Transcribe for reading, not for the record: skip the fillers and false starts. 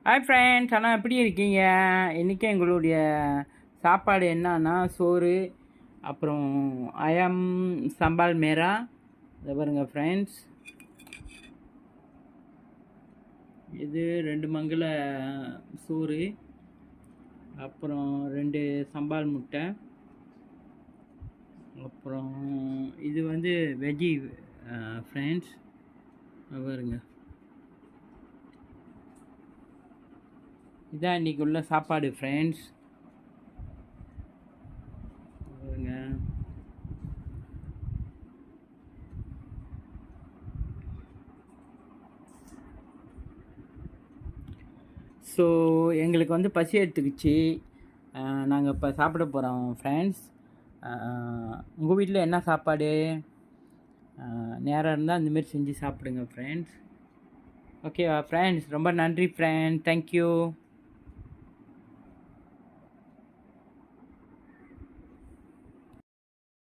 Hi friends, ஆனால் எப்படி இருக்கீங்க? இன்றைக்கி எங்களுடைய சாப்பாடு என்னன்னா சோறு, அப்புறம் அயம் சம்பால் மேரா. இதை பாருங்க ஃப்ரெண்ட்ஸ், இது 2 மங்கள சோறு, அப்புறம் 2 சம்பால் முட்டை, அப்புறம் இது வந்து வெஜ்ஜி ஃப்ரெண்ட்ஸ். பாருங்க, இதான் இன்றைக்கி உள்ள சாப்பாடு ஃப்ரெண்ட்ஸ். பாருங்க, ஸோ எங்களுக்கு வந்து பசி எடுத்துக்கிச்சு. நாங்கள் இப்போ சாப்பிட போகிறோம் ஃப்ரெண்ட்ஸ். உங்கள் வீட்டில் என்ன சாப்பாடு? நேரம் இருந்தால் இந்தமாரி செஞ்சு சாப்பிடுங்க ஃப்ரெண்ட்ஸ். ஓகேவா ஃப்ரெண்ட்ஸ்? ரொம்ப நன்றி ஃப்ரெண்ட், தேங்க்யூ.